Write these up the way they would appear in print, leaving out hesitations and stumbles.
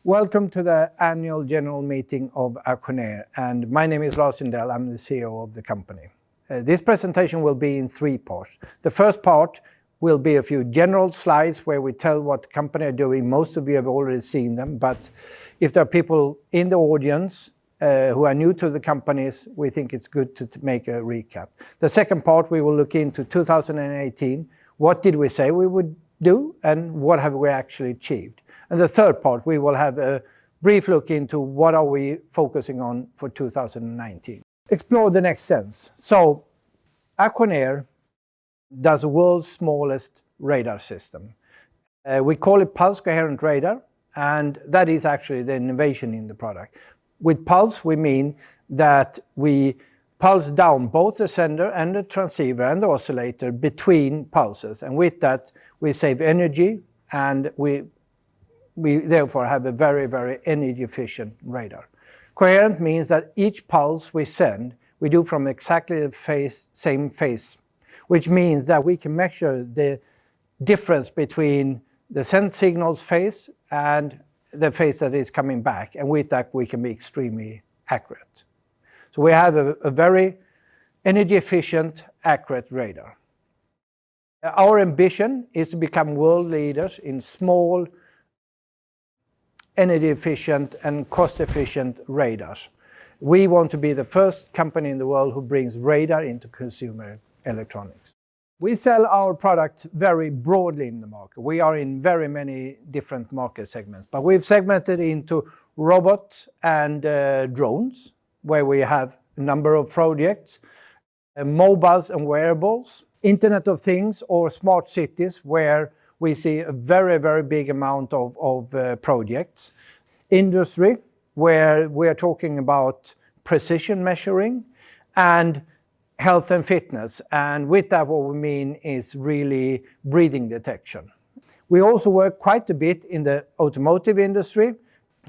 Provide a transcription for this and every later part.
Welcome to the annual general meeting of Acconeer, and my name is Lars Sindell. I'm the CEO of the company. This presentation will be in three parts. The first part will be a few general slides where we tell what the company are doing. Most of you have already seen them, but if there are people in the audience who are new to the companies, we think it's good to make a recap. The second part, we will look into 2018. What did we say we would do, and what have we actually achieved? And the third part, we will have a brief look into what are we focusing on for 2019. Explore the next sense. So, Acconeer does the world's smallest radar system. We call it pulse coherent radar, and that is actually the innovation in the product. With pulse, we mean that we pulse down both the sender and the transceiver and the oscillator between pulses. And with that, we save energy, and we therefore have a very, very energy efficient radar. Coherent means that each pulse we send, we do from exactly the same phase, which means that we can measure the difference between the sent signal's phase and the phase that is coming back. And with that, we can be extremely accurate. So we have a very energy efficient, accurate radar. Our ambition is to become world leaders in small, energy efficient and cost efficient radars. We want to be the first company in the world who brings radar into consumer electronics. We sell our product very broadly in the market. We are in very many different market segments, but we've segmented into robots and drones, where we have a number of projects, mobiles and wearables, Internet of Things or smart cities, where we see a very, very big amount of projects. Industry, where we are talking about precision measuring, and health and fitness. And with that, what we mean is really breathing detection. We also work quite a bit in the automotive industry.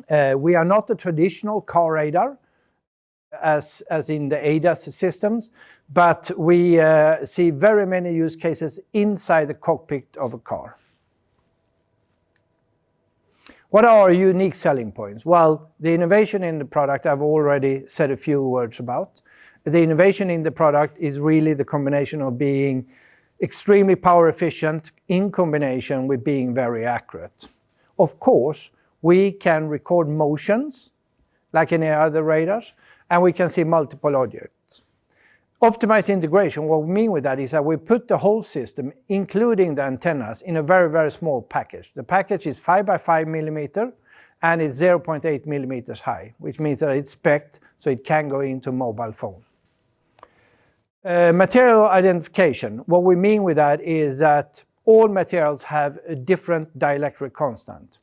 We are not a traditional car radar, as in the ADAS systems, but we see very many use cases inside the cockpit of a car. What are our unique selling points? Well, the innovation in the product I've already said a few words about. The innovation in the product is really the combination of being extremely power efficient in combination with being very accurate. Of course, we can record motions like any other radars, and we can see multiple objects. Optimized integration, what we mean with that is that we put the whole system, including the antennas, in a very, very small package. The package is 5 by 5 millimeter and it's 0.8 millimeters high, which means that it's spec'd so it can go into mobile phone. Material identification, what we mean with that is that all materials have a different dielectric constant.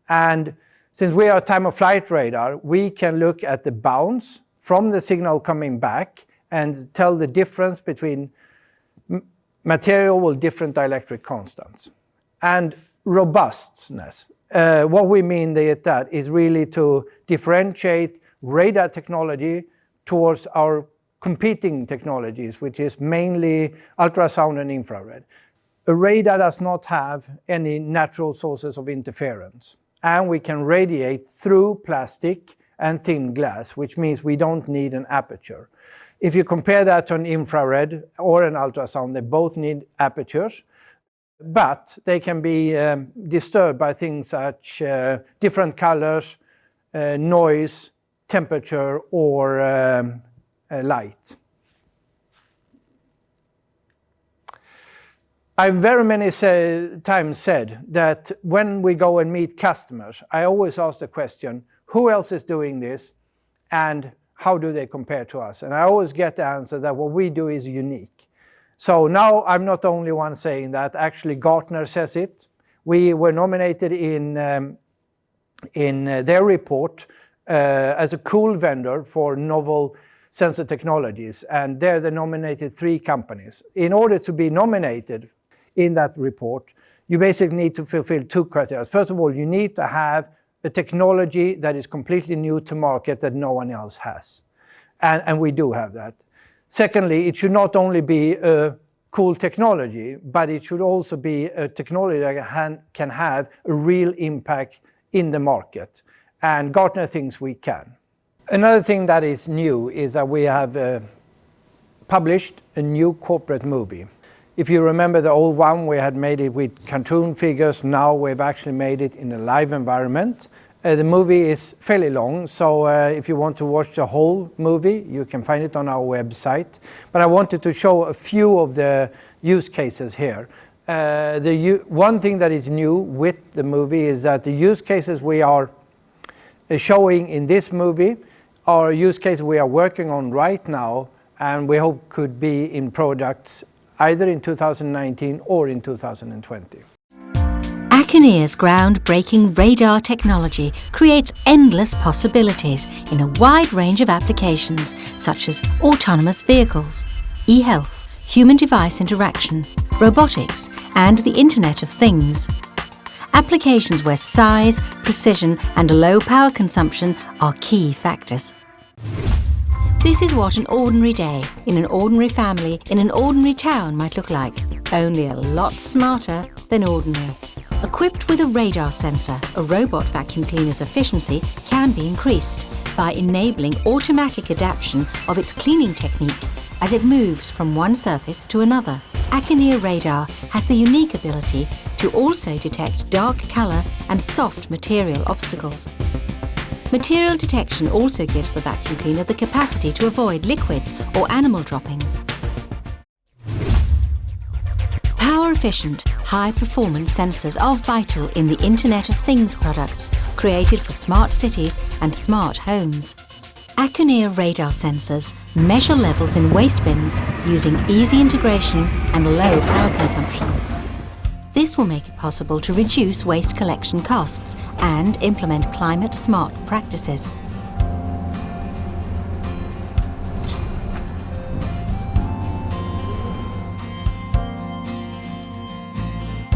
And since we are a time-of-flight radar, we can look at the bounce from the signal coming back and tell the difference between material with different dielectric constants. And robustness. What we mean with that is really to differentiate radar technology towards our competing technologies, which is mainly ultrasound and infrared. A radar does not have any natural sources of interference, and we can radiate through plastic and thin glass, which means we don't need an aperture. If you compare that to an infrared or an ultrasound, they both need apertures, but they can be disturbed by things such different colors, noise, temperature, or light. I've very many times said that when we go and meet customers, I always ask the question, who else is doing this and how do they compare to us? And I always get the answer that what we do is unique. So now I'm not the only one saying that, actually Gartner says it. We were nominated in their report as a cool vendor for novel sensor technologies, and there they nominated 3 companies. In order to be nominated in that report, you basically need to fulfill 2 criteria. First of all, you need to have a technology that is completely new to market that no one else has. And we do have that. Secondly, it should not only be a cool technology, but it should also be a technology that can have a real impact in the market, and Gartner thinks we can. Another thing that is new is that we have published a new corporate movie. If you remember the old one, we had made it with cartoon figures. Now we've actually made it in a live environment. The movie is fairly long, so if you want to watch the whole movie, you can find it on our website. But I wanted to show a few of the use cases here. One thing that is new with the movie is that the use cases we are showing in this movie are use cases we are working on right now, and we hope could be in products either in 2019 or in 2020. Acconeer's groundbreaking radar technology creates endless possibilities in a wide range of applications such as autonomous vehicles, e-health, human-device interaction, robotics, and the Internet of Things. Applications where size, precision, and low power consumption are key factors. This is what an ordinary day in an ordinary family in an ordinary town might look like, only a lot smarter than ordinary. Equipped with a radar sensor, a robot vacuum cleaner's efficiency can be increased by enabling automatic adaptation of its cleaning technique as it moves from one surface to another. Acconeer radar has the unique ability to also detect dark colour and soft material obstacles. Material detection also gives the vacuum cleaner the capacity to avoid liquids or animal droppings. Power-efficient, high-performance sensors are vital in the Internet of Things products created for smart cities and smart homes. Acconeer radar sensors measure levels in waste bins using easy integration and low power consumption. This will make it possible to reduce waste collection costs and implement climate-smart practices.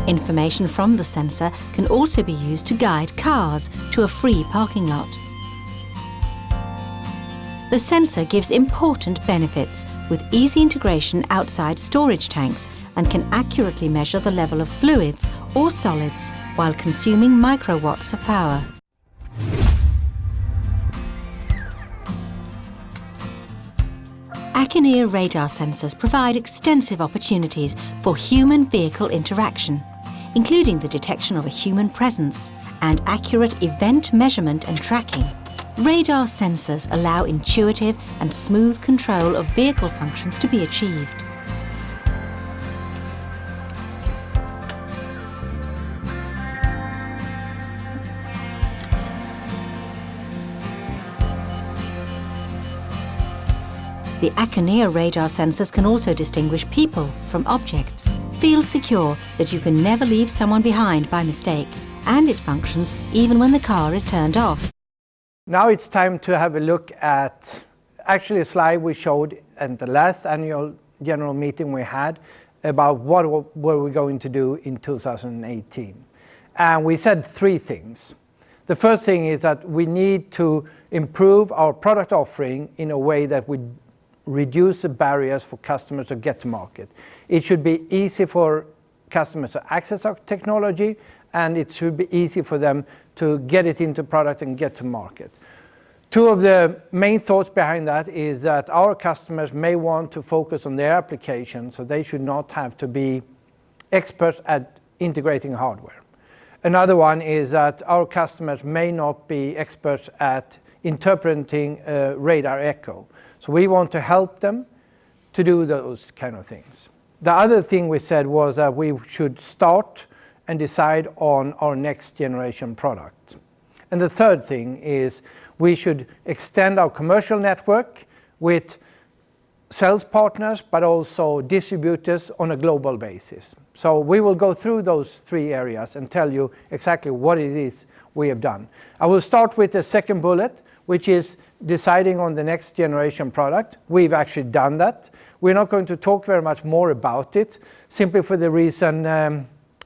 Information from the sensor can also be used to guide cars to a free parking lot. The sensor gives important benefits with easy integration outside storage tanks and can accurately measure the level of fluids or solids while consuming microwatts of power. Acconeer radar sensors provide extensive opportunities for human-vehicle interaction, including the detection of a human presence and accurate event measurement and tracking. Radar sensors allow intuitive and smooth control of vehicle functions to be achieved. The Acconeer radar sensors can also distinguish people from objects. Feel secure that you can never leave someone behind by mistake, and it functions even when the car is turned off. Now it's time to have a look at actually a slide we showed at the last annual general meeting we had about what were we going to do in 2018. And we said three things. The first thing is that we need to improve our product offering in a way that would reduce the barriers for customers to get to market. It should be easy for customers to access our technology, and it should be easy for them to get it into product and get to market. Two of the main thoughts behind that is that our customers may want to focus on their application, so they should not have to be experts at integrating hardware. Another one is that our customers may not be experts at interpreting radar echo. So we want to help them to do those kind of things. The other thing we said was that we should start and decide on our next generation product. And the third thing is we should extend our commercial network with sales partners, but also distributors on a global basis. So we will go through those three areas and tell you exactly what it is we have done. I will start with the second bullet, which is deciding on the next generation product. We've actually done that. We're not going to talk very much more about it, simply for the reason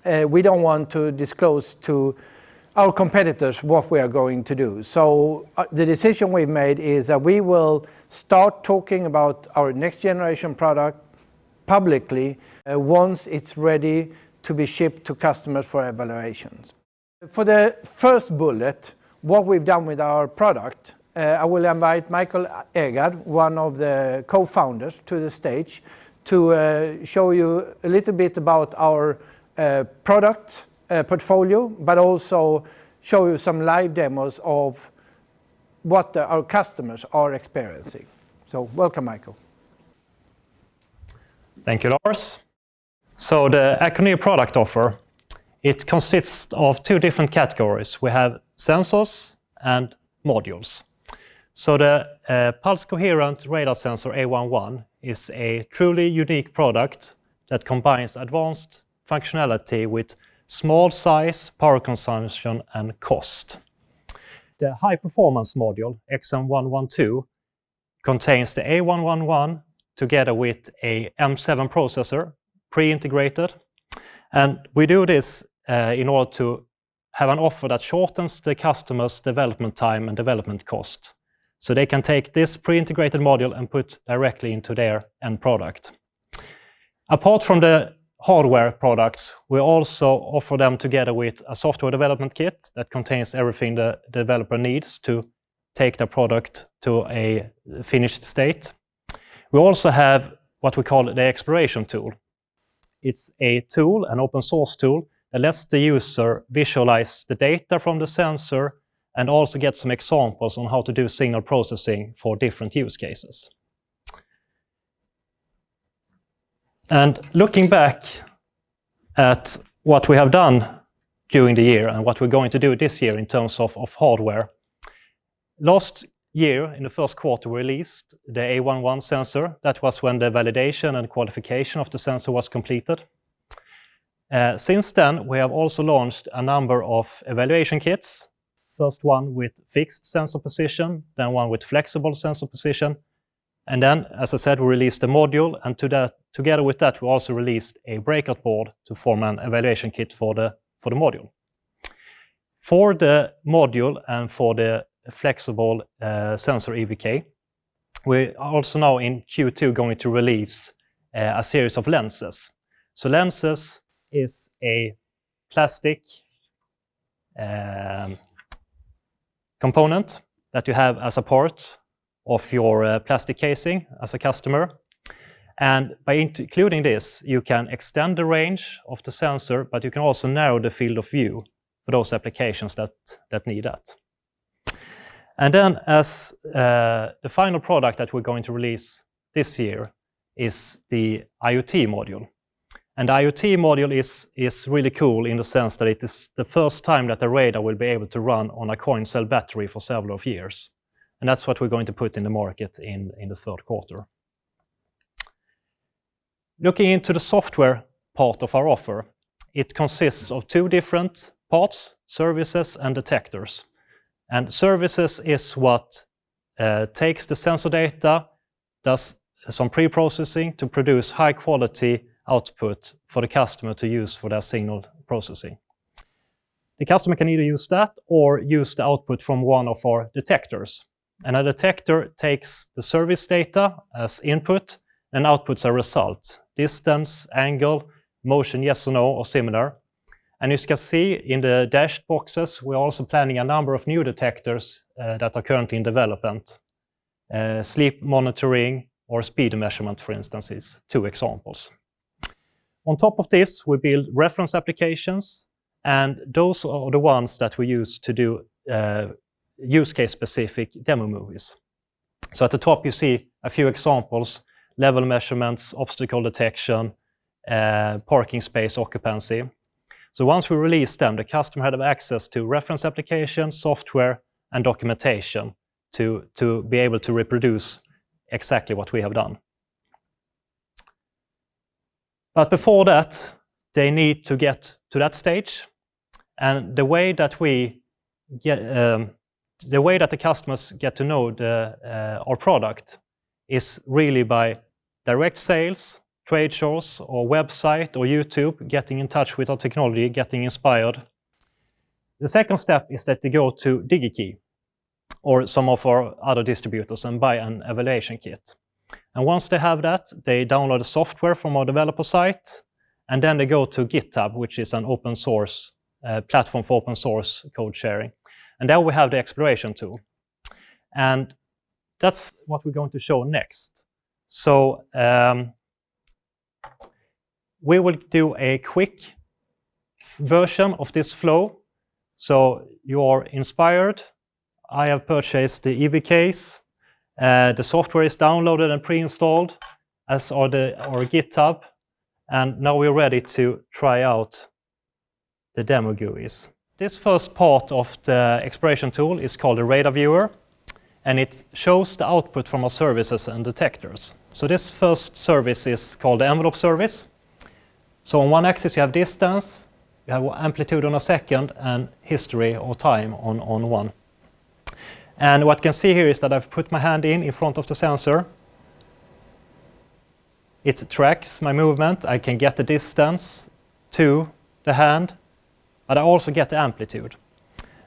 we don't want to disclose to our competitors what we are going to do. So the decision we've made is that we will start talking about our next generation product publicly once it's ready to be shipped to customers for evaluations. For the first bullet, what we've done with our product, I will invite Michael Egard, one of the co-founders, to the stage to show you a little bit about our product portfolio, but also show you some live demos of what our customers are experiencing. So welcome, Michael. Thank you, Lars. So the Acconeer product offer, it consists of two different categories. We have sensors and modules. So the pulse coherent radar sensor A11 is a truly unique product that combines advanced functionality with small size, power consumption and cost. The high performance module XM112 contains the A111 together with a M7 processor pre-integrated, and we do this in order to have an offer that shortens the customer's development time and development cost. So they can take this pre-integrated module and put directly into their end product. Apart from the hardware products, we also offer them together with a software development kit that contains everything the developer needs to take the product to a finished state. We also have what we call the exploration tool. It's a tool, an open source tool, that lets the user visualize the data from the sensor and also get some examples on how to do signal processing for different use cases. And looking back at what we have done during the year and what we're going to do this year in terms of hardware. Last year, in the first quarter, we released the A11 sensor. That was when the validation and qualification of the sensor was completed. Since then, we have also launched a number of evaluation kits. First one with fixed sensor position, then one with flexible sensor position. And then, as I said, we released a module, and together with that, we also released a breakout board to form an evaluation kit for the module. For the module and for the flexible sensor EVK, we are also now in Q2 going to release a series of lenses. So lenses is a plastic component that you have as a part of your plastic casing as a customer. And by including this, you can extend the range of the sensor, but you can also narrow the field of view for those applications that need that. And then as the final product that we're going to release this year is the IoT module. And the IoT module is really cool in the sense that it is the first time that the radar will be able to run on a coin cell battery for several of years. And that's what we're going to put in the market in the third quarter. Looking into the software part of our offer, it consists of two different parts, services and detectors. And services is what takes the sensor data, does some pre-processing to produce high quality output for the customer to use for their signal processing. The customer can either use that or use the output from one of our detectors. And a detector takes the service data as input and outputs a result. Distance, angle, motion, yes or no, or similar. And as you can see in the dashed boxes, we're also planning a number of new detectors that are currently in development. Sleep monitoring or speed measurement, for instance, is two examples. On top of this, we build reference applications, and those are the ones that we use to do use case specific demo movies. So at the top you see a few examples: level measurements, obstacle detection, parking space occupancy. So once we release them, the customer had access to reference applications, software, and documentation to be able to reproduce exactly what we have done. But before that, they need to get to that stage, and the way that the customers get to know our product is really by direct sales, trade shows, or website, or YouTube, getting in touch with our technology, getting inspired. The second step is that they go to DigiKey or some of our other distributors and buy an evaluation kit. And once they have that, they download the software from our developer site, and then they go to GitHub, which is an open source platform for open source code sharing. And there we have the exploration tool. And that's what we're going to show next. So we will do a quick version of this flow. So you are inspired. I have purchased the EV case. The software is downloaded and pre-installed, as are our GitHub. And now we're ready to try out the demo GUIs. This first part of the exploration tool is called the radar viewer, and it shows the output from our services and detectors. So this first service is called the envelope service. So on one axis you have distance, you have amplitude on a second, and history or time on one. And what you can see here is that I've put my hand in front of the sensor. It tracks my movement. I can get the distance to the hand, but I also get the amplitude.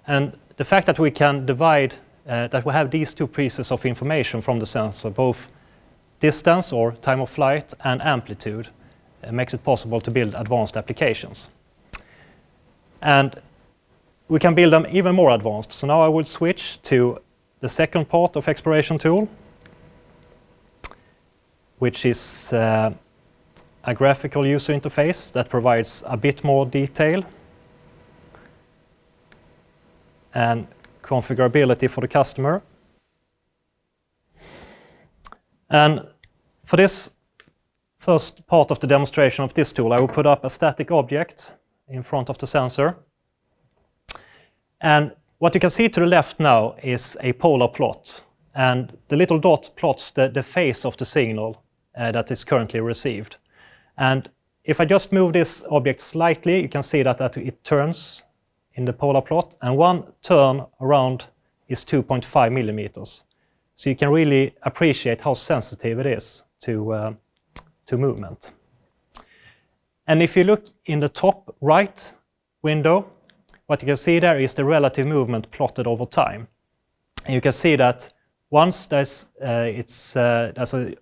And the fact that we can divide, that we have these two pieces of information from the sensor, both distance or time of flight and amplitude, makes it possible to build advanced applications. And we can build them even more advanced. So now I will switch to the second part of exploration tool, which is a graphical user interface that provides a bit more detail and configurability for the customer. And for this first part of the demonstration of this tool, I will put up a static object in front of the sensor. And what you can see to the left now is a polar plot. And the little dot plots the phase of the signal that is currently received. And if I just move this object slightly, you can see that it turns in the polar plot, and one turn around is 2.5 millimeters. So you can really appreciate how sensitive it is to movement. And if you look in the top right window, what you can see there is the relative movement plotted over time. And you can see that once there's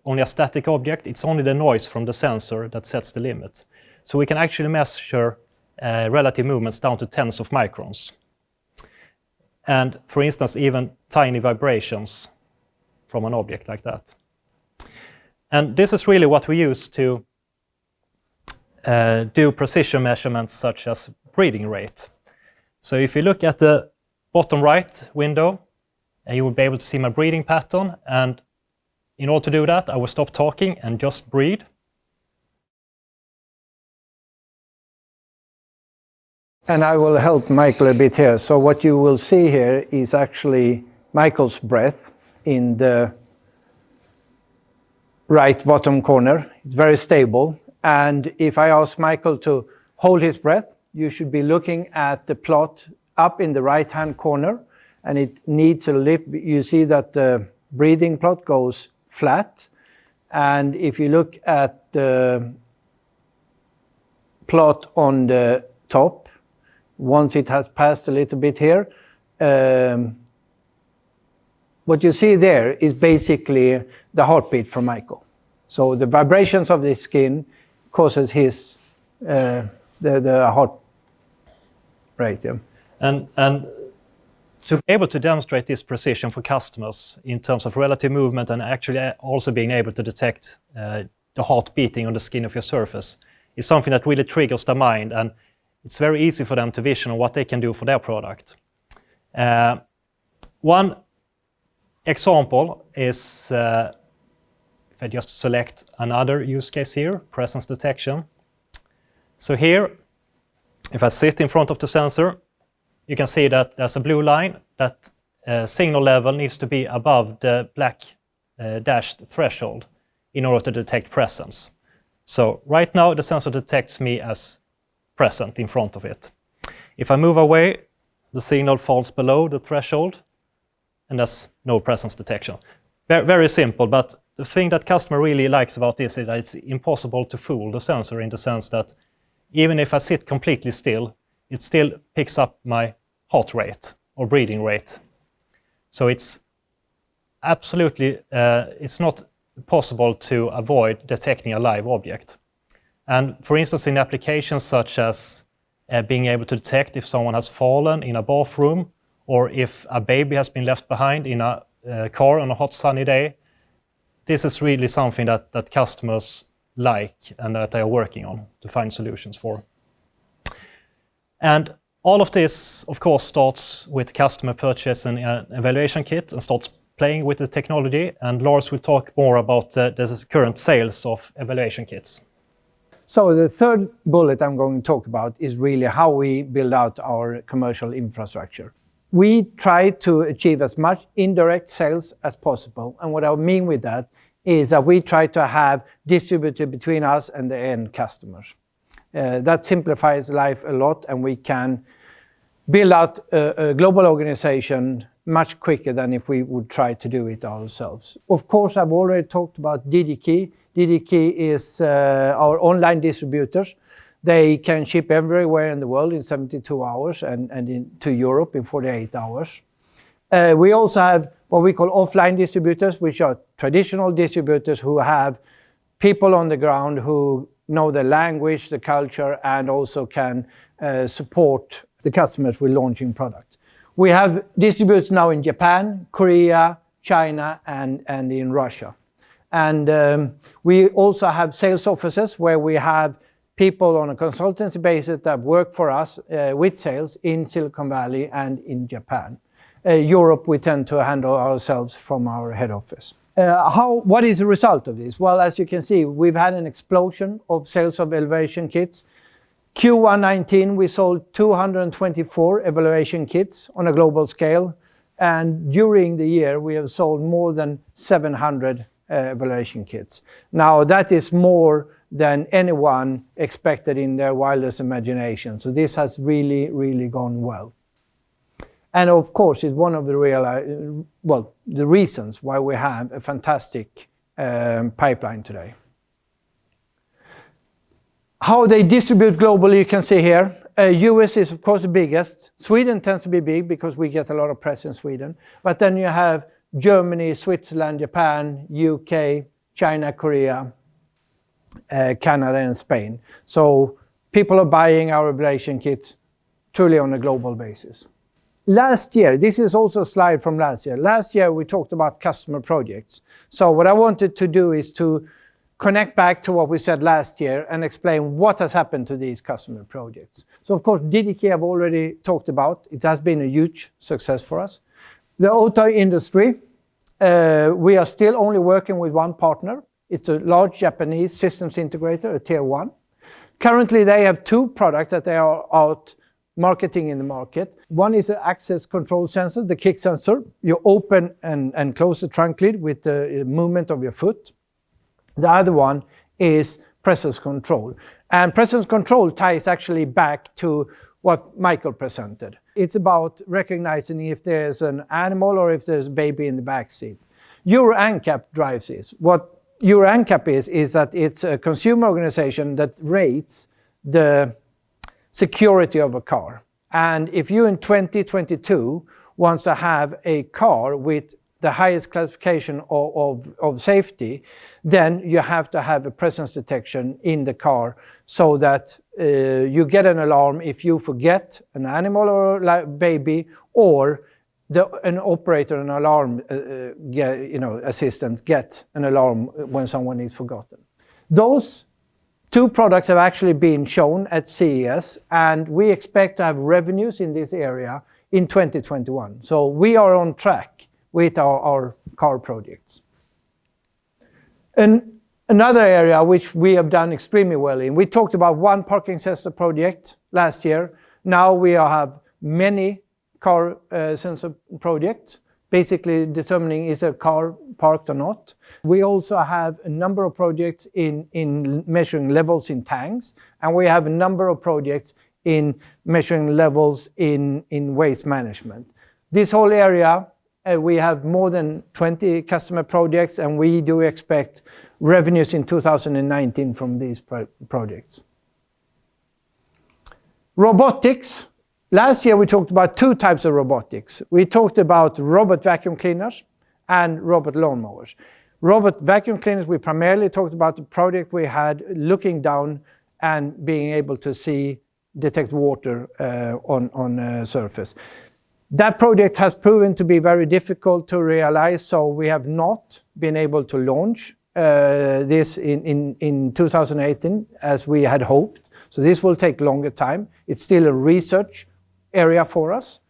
only a static object, it's only the noise from the sensor that sets the limit. So we can actually measure relative movements down to tens of microns. And for instance, even tiny vibrations from an object like that. And this is really what we use to do precision measurements such as breathing rate. So if you look at the bottom right window, you will be able to see my breathing pattern. And in order to do that, I will stop talking and just breathe. And I will help Michael a bit here. So what you will see here is actually Michael's breath in the right bottom corner. It's very stable. And if I ask Michael to hold his breath, you should be looking at the plot up in the right-hand corner. And it needs a lip. You see that the breathing plot goes flat. And if you look at the plot on the top, once it has passed a little bit here, what you see there is basically the heartbeat from Michael. So the vibrations of the skin causes his the heart rate. Yeah. And to be able to demonstrate this precision for customers in terms of relative movement and actually also being able to detect the heart beating on the skin of your surface is something that really triggers their mind, and it's very easy for them to vision on what they can do for their product. One example is, if I just select another use case here, presence detection. So here, if I sit in front of the sensor, you can see that there's a blue line. That signal level needs to be above the black dashed threshold in order to detect presence. So right now the sensor detects me as present in front of it. If I move away, the signal falls below the threshold and there's no presence detection. Very, very simple, but the thing that customer really likes about this is that it's impossible to fool the sensor in the sense that even if I sit completely still, it still picks up my heart rate or breathing rate. So it's absolutely, it's not possible to avoid detecting a live object. And for instance, in applications such as being able to detect if someone has fallen in a bathroom or if a baby has been left behind in a car on a hot sunny day. This is really something that customers like and that they are working on to find solutions for. And all of this, of course, starts with customer purchasing an evaluation kit and starts playing with the technology. And Lars will talk more about the current sales of evaluation kits. So the third bullet I'm going to talk about is really how we build out our commercial infrastructure. We try to achieve as much indirect sales as possible. And what I mean with that is that we try to have distributed between us and the end customers. That simplifies life a lot, and we can build out a global organization much quicker than if we would try to do it ourselves. Of course, I've already talked about DDKey. DDKey is our online distributors. They can ship everywhere in the world in 72 hours and to Europe in 48 hours. We also have what we call offline distributors, which are traditional distributors who have people on the ground who know the language, the culture, and also can support the customers with launching products. We have distributors now in Japan, Korea, China, and in Russia. And we also have sales offices where we have people on a consultancy basis that work for us with sales in Silicon Valley and in Japan. Europe, we tend to handle ourselves from our head office. What is the result of this? Well, as you can see, we've had an explosion of sales of evaluation kits. Q1 19, we sold 224 evaluation kits on a global scale. And during the year, we have sold more than 700 evaluation kits. Now, that is more than anyone expected in their wildest imagination. So this has really, really gone well. And of course, it's one of the the reasons why we have a fantastic pipeline today. How they distribute globally, you can see here. US is, of course, the biggest. Sweden tends to be big because we get a lot of press in Sweden. But then you have Germany, Switzerland, Japan, UK, China, Korea, Canada, and Spain. So people are buying our evaluation kits truly on a global basis. Last year, this is also a slide from last year. Last year, we talked about customer projects. So what I wanted to do is to connect back to what we said last year and explain what has happened to these customer projects. So of course, DDK I've already talked about. It has been a huge success for us. The auto industry, we are still only working with one partner. It's a large Japanese systems integrator, a tier 1. Currently, they have 2 products that they are out marketing in the market. One is an access control sensor, the kick sensor. You open and close the trunk lid with the movement of your foot. The other one is presence control. And presence control ties actually back to what Michael presented. It's about recognizing if there's an animal or if there's a baby in the back seat. Euro NCAP drives this. What Euro NCAP is that it's a consumer organization that rates the security of a car. And if you in 2022 wants to have a car with the highest classification of safety, then you have to have a presence detection in the car so that you get an alarm if you forget an animal or a baby, or an operator, an alarm assistant get an alarm when someone is forgotten. Those 2 products have actually been shown at CES, and we expect to have revenues in this area in 2021. So we are on track with our car projects. And another area which we have done extremely well in, we talked about one parking sensor project last year. Now we have many car sensor projects, basically determining is a car parked or not. We also have a number of projects in measuring levels in tanks, and we have a number of projects in measuring levels in waste management. This whole area, we have more than 20 customer projects, and we do expect revenues in 2019 from these projects. Robotics. Last year we talked about 2 types of robotics. We talked about robot vacuum cleaners and robot lawnmowers. Robot vacuum cleaners, we primarily talked about the project we had looking down and being able to see detect water on a surface. That project has proven to be very difficult to realize, so we have not been able to launch this in 2018 as we had hoped. So this will take longer time. It's still a research area for us.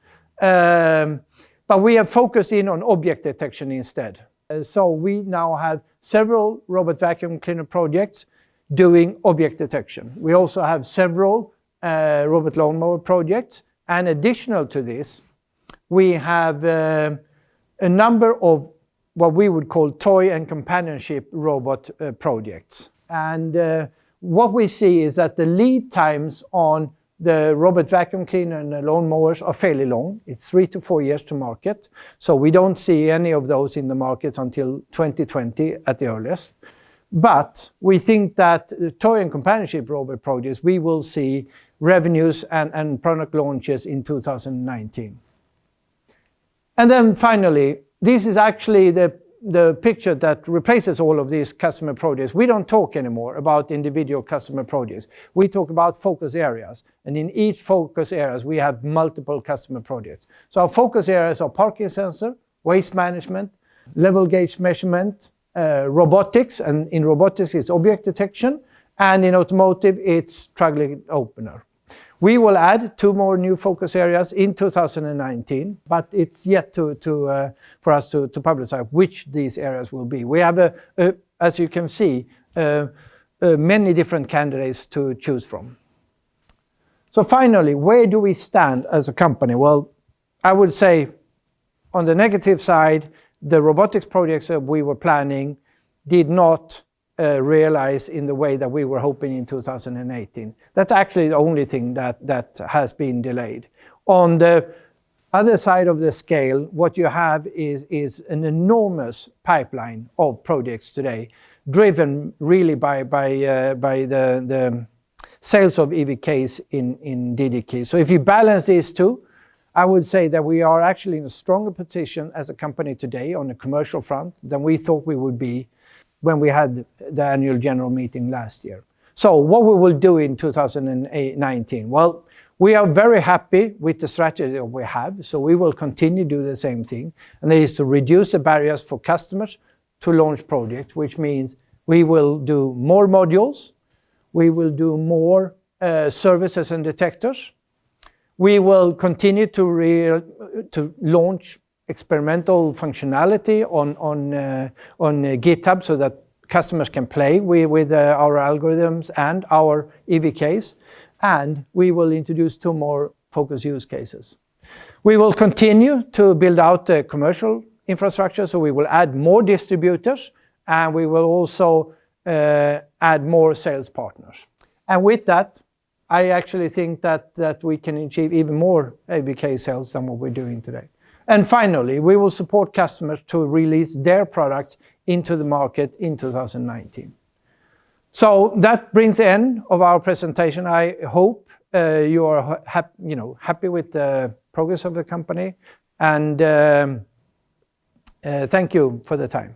But we have focused in on object detection instead. So we now have several robot vacuum cleaner projects doing object detection. We also have several robot lawnmower projects. And additional to this, we have a number of what we would call toy and companionship robot projects. And what we see is that the lead times on the robot vacuum cleaner and the lawnmowers are fairly long. It's 3 to 4 years to market. So we don't see any of those in the markets until 2020 at the earliest. But we think that toy and companionship robot projects, we will see revenues and product launches in 2019. And then finally, this is actually the picture that replaces all of these customer projects. We don't talk anymore about individual customer projects. We talk about focus areas. And in each focus areas, we have multiple customer projects. So our focus areas are parking sensor, waste management, level gauge measurement, robotics, and in robotics it's object detection, and in automotive it's trunk lid opener. We will add 2 more new focus areas in 2019, but it's yet for us to publicize which these areas will be. We have, as you can see, many different candidates to choose from. So finally, where do we stand as a company? Well, I would say on the negative side, the robotics projects that we were planning did not realize in the way that we were hoping in 2018. That's actually the only thing that has been delayed. On the other side of the scale, what you have is an enormous pipeline of projects today, driven really by the sales of EVKs in DDK. So if you balance these two, I would say that we are actually in a stronger position as a company today on the commercial front than we thought we would be when we had the annual general meeting last year. So what we will do in 2019? Well, we are very happy with the strategy that we have, so we will continue to do the same thing, and that is to reduce the barriers for customers to launch projects, which means we will do more modules, we will do more services and detectors. We will continue to launch experimental functionality on GitHub so that customers can play with our algorithms and our EVKs. And we will introduce 2 more focus use cases. We will continue to build out the commercial infrastructure, so we will add more distributors, and we will also add more sales partners. And with that, I actually think that we can achieve even more AVK sales than what we're doing today. And finally, we will support customers to release their products into the market in 2019. So that brings the end of our presentation. I hope you are happy with the progress of the company, and thank you for the time.